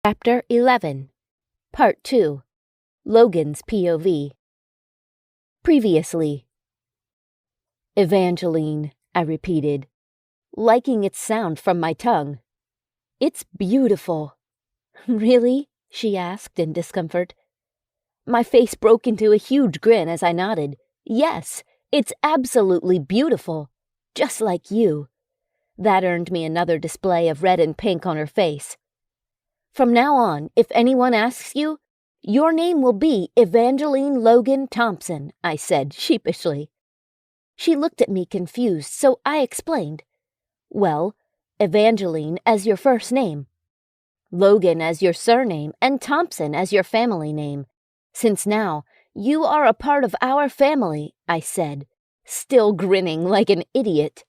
Chapter 11, Part 2, Logan's POV. Previously. Evangeline, I repeated, liking its sound from my tongue. It's beautiful. Really? She asked in discomfort. My face broke into a huge grin as I nodded. Yes, it's absolutely beautiful. Just like you. That earned me another display of red and pink on her face. From now on, if anyone asks you, your name will be Evangeline Logan Thompson, I said sheepishly. She looked at me confused, so I explained. Well, Evangeline as your first name, Logan as your surname, and Thompson as your family name. Since now, you are a part of our family, I said, still grinning like an idiot.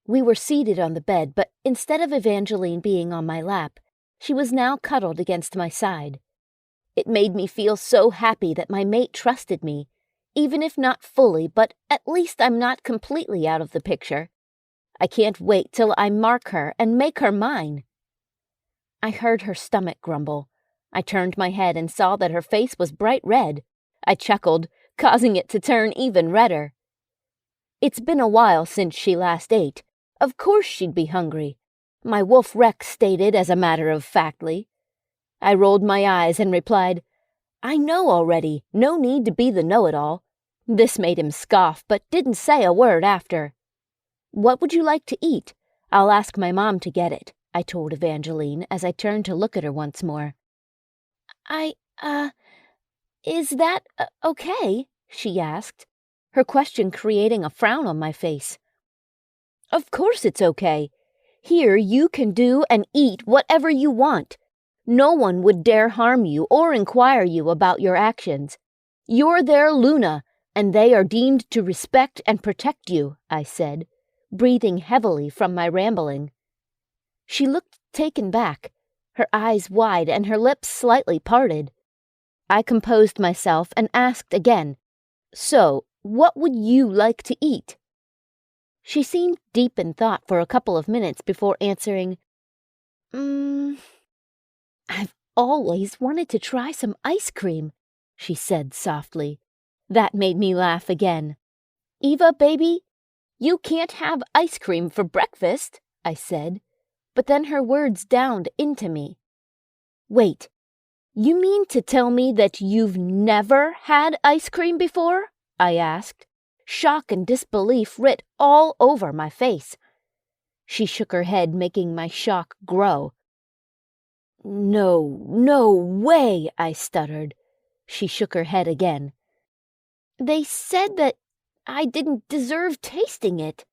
We were seated on the bed, but instead of Evangeline being on my lap, she was now cuddled against my side. It made me feel so happy that my mate trusted me, even if not fully, but at least I'm not completely out of the picture. I can't wait till I mark her and make her mine. I heard her stomach grumble. I turned my head and saw that her face was bright red. I chuckled, causing it to turn even redder. It's been a while since she last ate. Of course she'd be hungry. My wolf Rex stated as a matter of factly. I rolled my eyes and replied, I know already, no need to be the know-it-all. This made him scoff, but didn't say a word after. What would you like to eat? I'll ask my mom to get it, I told Evangeline as I turned to look at her once more. Is that okay? She asked, her question creating a frown on my face. Of course it's okay. Here you can do and eat whatever you want. No one would dare harm you or inquire you about your actions. You're their Luna, and they are deemed to respect and protect you, I said, breathing heavily from my rambling. She looked taken back, her eyes wide and her lips slightly parted. I composed myself and asked again, So, what would you like to eat? She seemed deep in thought for a couple of minutes before answering, I've always wanted to try some ice cream, she said softly. That made me laugh again. Eva, baby, you can't have ice cream for breakfast, I said, but then her words downed into me. Wait, you mean to tell me that you've never had ice cream before? I asked. Shock and disbelief writ all over my face. She shook her head, making my shock grow. No way, I stuttered. She shook her head again. They said that I didn't deserve tasting it.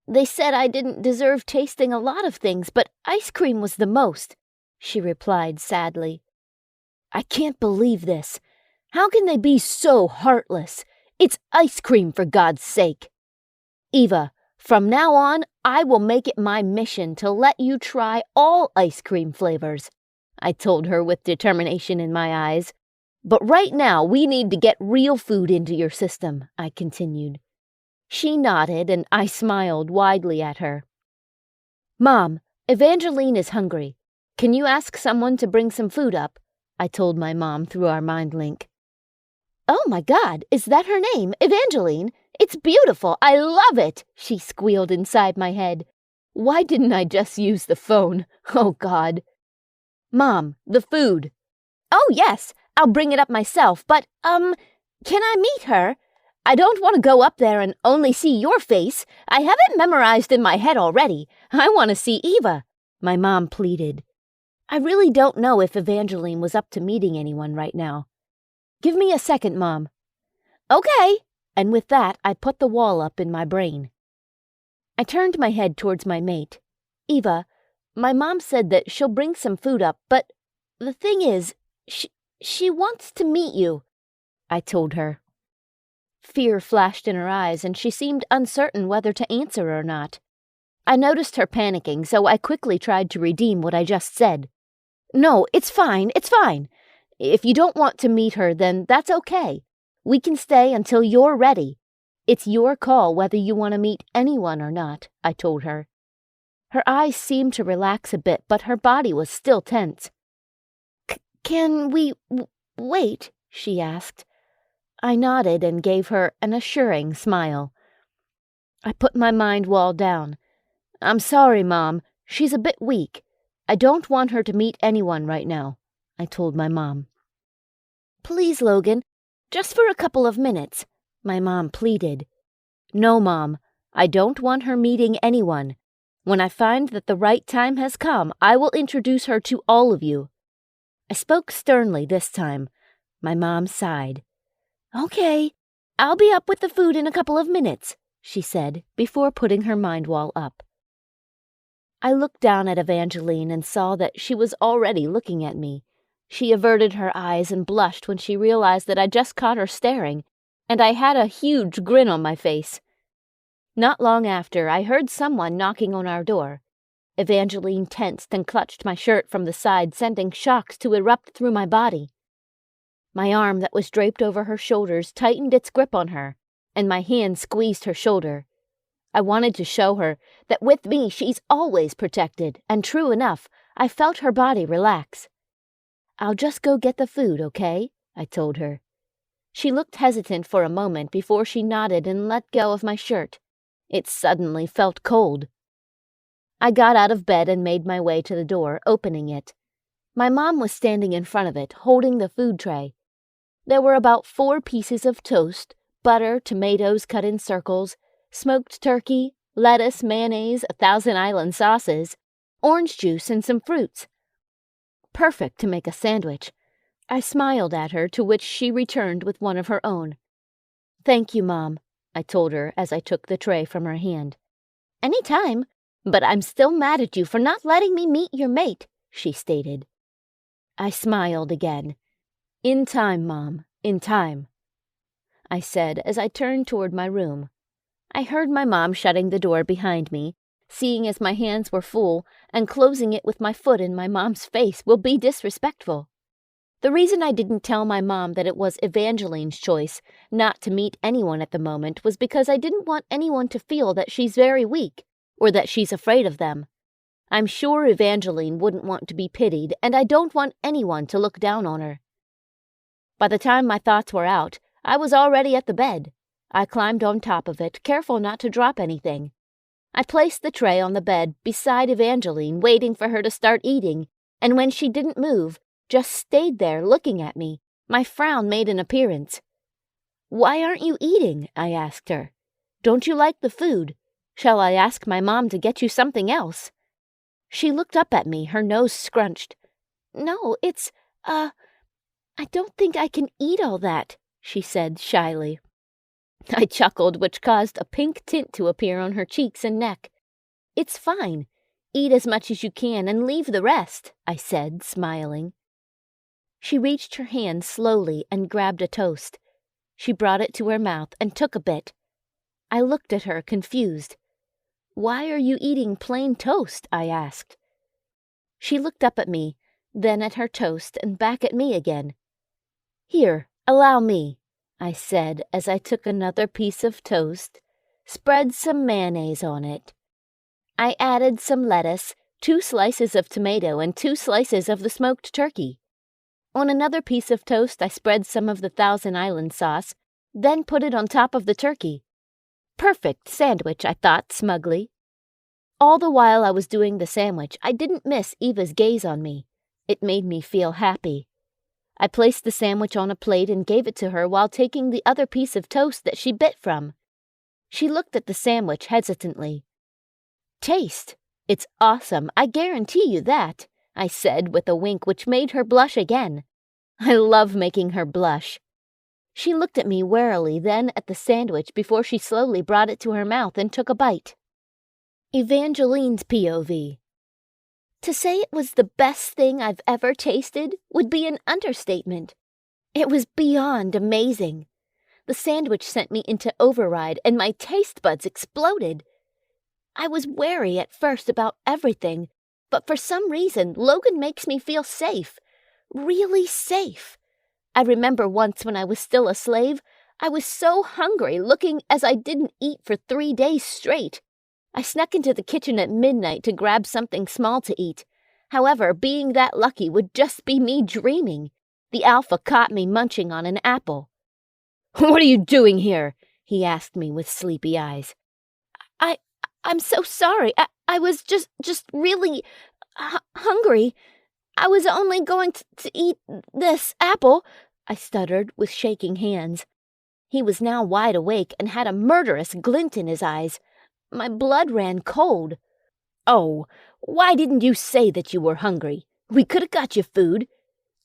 They said I didn't deserve tasting a lot of things, but ice cream was the most, she replied sadly. I can't believe this. How can they be so heartless? It's ice cream, for God's sake. Eva, from now on, I will make it my mission to let you try all ice cream flavors, I told her with determination in my eyes. But right now, we need to get real food into your system, I continued. She nodded, and I smiled widely at her. Mom, Evangeline is hungry. Can you ask someone to bring some food up? I told my mom through our mind link. Oh my God, is that her name, Evangeline? It's beautiful, I love it, she squealed inside my head. Why didn't I just use the phone? Oh God. Mom, the food. Oh yes, I'll bring it up myself, but, can I meet her? I don't want to go up there and only see your face. I have it memorized in my head already. I want to see Eva, my mom pleaded. I really don't know if Evangeline was up to meeting anyone right now. Give me a second, Mom. Okay. And with that, I put the wall up in my brain. I turned my head towards my mate. Eva, my mom said that she'll bring some food up, but the thing is, she wants to meet you, I told her. Fear flashed in her eyes, and she seemed uncertain whether to answer or not. I noticed her panicking, so I quickly tried to redeem what I just said. No, it's fine. If you don't want to meet her, then that's okay. We can stay until you're ready. It's your call whether you want to meet anyone or not, I told her. Her eyes seemed to relax a bit, but her body was still tense. Can we wait? She asked. I nodded and gave her an assuring smile. I put my mind wall down. I'm sorry, Mom. She's a bit weak. I don't want her to meet anyone right now, I told my mom. Please, Logan, just for a couple of minutes, my mom pleaded. No, Mom, I don't want her meeting anyone. When I find that the right time has come, I will introduce her to all of you. I spoke sternly this time. My mom sighed. Okay, I'll be up with the food in a couple of minutes, she said, before putting her mind wall up. I looked down at Evangeline and saw that she was already looking at me. She averted her eyes and blushed when she realized that I just caught her staring, and I had a huge grin on my face. Not long after, I heard someone knocking on our door. Evangeline tensed and clutched my shirt from the side, sending shocks to erupt through my body. My arm that was draped over her shoulders tightened its grip on her, and my hand squeezed her shoulder. I wanted to show her that with me she's always protected, and true enough, I felt her body relax. I'll just go get the food, okay? I told her. She looked hesitant for a moment before she nodded and let go of my shirt. It suddenly felt cold. I got out of bed and made my way to the door, opening it. My mom was standing in front of it, holding the food tray. There were about 4 pieces of toast, butter, tomatoes cut in circles, smoked turkey, lettuce, mayonnaise, 1,000 Island sauces, orange juice, and some fruits. Perfect to make a sandwich. I smiled at her, to which she returned with one of her own. Thank you, Mom, I told her as I took the tray from her hand. Any time, but I'm still mad at you for not letting me meet your mate, she stated. I smiled again. In time, Mom, in time, I said as I turned toward my room. I heard my mom shutting the door behind me. Seeing as my hands were full, and closing it with my foot in my mom's face will be disrespectful. The reason I didn't tell my mom that it was Evangeline's choice not to meet anyone at the moment was because I didn't want anyone to feel that she's very weak, or that she's afraid of them. I'm sure Evangeline wouldn't want to be pitied, and I don't want anyone to look down on her. By the time my thoughts were out, I was already at the bed. I climbed on top of it, careful not to drop anything. I placed the tray on the bed beside Evangeline, waiting for her to start eating, and when she didn't move, just stayed there looking at me, my frown made an appearance. Why aren't you eating? I asked her. Don't you like the food? Shall I ask my mom to get you something else? She looked up at me, her nose scrunched. No, it's, I don't think I can eat all that, she said shyly. I chuckled, which caused a pink tint to appear on her cheeks and neck. It's fine. Eat as much as you can and leave the rest, I said, smiling. She reached her hand slowly and grabbed a toast. She brought it to her mouth and took a bit. I looked at her, confused. Why are you eating plain toast? I asked. She looked up at me, then at her toast and back at me again. Here, allow me, I said as I took another piece of toast, spread some mayonnaise on it. I added some lettuce, 2 slices of tomato, and 2 slices of the smoked turkey. On another piece of toast, I spread some of the Thousand Island sauce, then put it on top of the turkey. Perfect sandwich, I thought smugly. All the while I was doing the sandwich, I didn't miss Eva's gaze on me. It made me feel happy. I placed the sandwich on a plate and gave it to her while taking the other piece of toast that she bit from. She looked at the sandwich hesitantly. Taste. It's awesome, I guarantee you that, I said with a wink which made her blush again. I love making her blush. She looked at me warily, then at the sandwich before she slowly brought it to her mouth and took a bite. Evangeline's POV. To say it was the best thing I've ever tasted would be an understatement. It was beyond amazing. The sandwich sent me into override and my taste buds exploded. I was wary at first about everything, but for some reason Logan makes me feel safe. Really safe. I remember once when I was still a slave, I was so hungry, looking as I didn't eat for 3 days straight. I snuck into the kitchen at midnight to grab something small to eat. However, being that lucky would just be me dreaming. The alpha caught me munching on an apple. "What are you doing here?" he asked me with sleepy eyes. I, I'm so sorry. I was just really hungry. I was only going to eat this apple," I stuttered with shaking hands. He was now wide awake and had a murderous glint in his eyes. My blood ran cold. "Oh, why didn't you say that you were hungry? We could have got you food.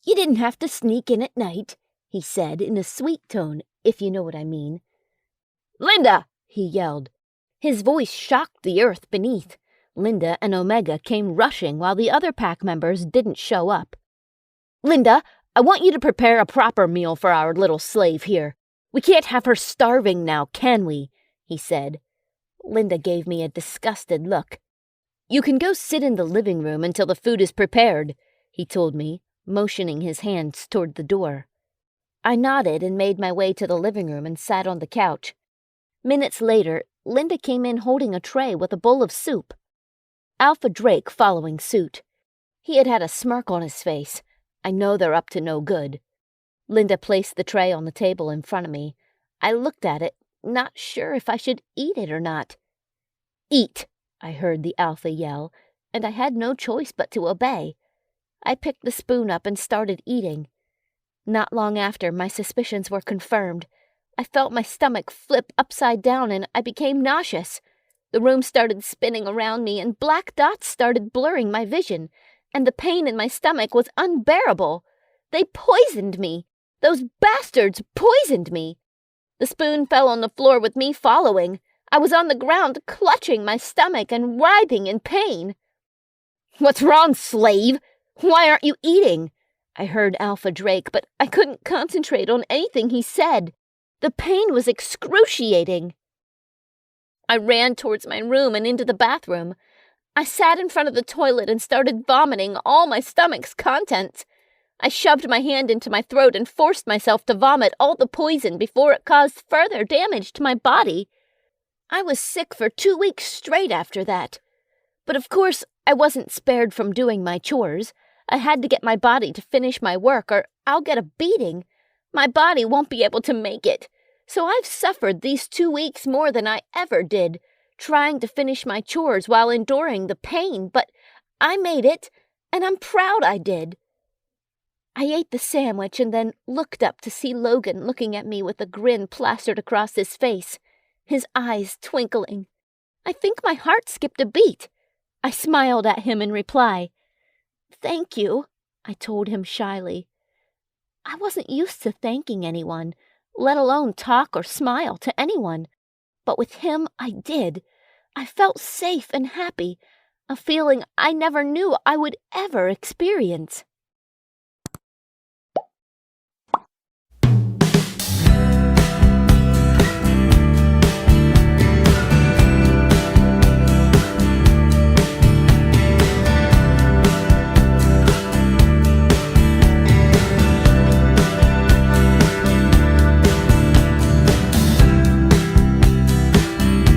You didn't have to sneak in at night," he said in a sweet tone, if you know what I mean. "Linda!" he yelled. His voice shocked the earth beneath. Linda and Omega came rushing while the other pack members didn't show up. "Linda, I want you to prepare a proper meal for our little slave here. We can't have her starving now, can we?" he said. Linda gave me a disgusted look. "You can go sit in the living room until the food is prepared," he told me, motioning his hands toward the door. I nodded and made my way to the living room and sat on the couch. Minutes later, Linda came in holding a tray with a bowl of soup. Alpha Drake following suit. He had a smirk on his face. I know they're up to no good. Linda placed the tray on the table in front of me. I looked at it, not sure if I should eat it or not. "Eat!" I heard the Alpha yell, and I had no choice but to obey. I picked the spoon up and started eating. Not long after, my suspicions were confirmed. I felt my stomach flip upside down and I became nauseous. The room started spinning around me and black dots started blurring my vision, and the pain in my stomach was unbearable. They poisoned me. Those bastards poisoned me. The spoon fell on the floor with me following. I was on the ground clutching my stomach and writhing in pain. "What's wrong, slave? Why aren't you eating?" I heard Alpha Drake, but I couldn't concentrate on anything he said. The pain was excruciating. I ran towards my room and into the bathroom. I sat in front of the toilet and started vomiting all my stomach's contents. I shoved my hand into my throat and forced myself to vomit all the poison before it caused further damage to my body. I was sick for 2 weeks straight after that. But of course, I wasn't spared from doing my chores. I had to get my body to finish my work or I'll get a beating. My body won't be able to make it. So I've suffered these 2 weeks more than I ever did, trying to finish my chores while enduring the pain, but I made it, and I'm proud I did. I ate the sandwich and then looked up to see Logan looking at me with a grin plastered across his face, his eyes twinkling. I think my heart skipped a beat. I smiled at him in reply. "Thank you," I told him shyly. I wasn't used to thanking anyone, let alone talk or smile to anyone. But with him, I did. I felt safe and happy, a feeling I never knew I would ever experience.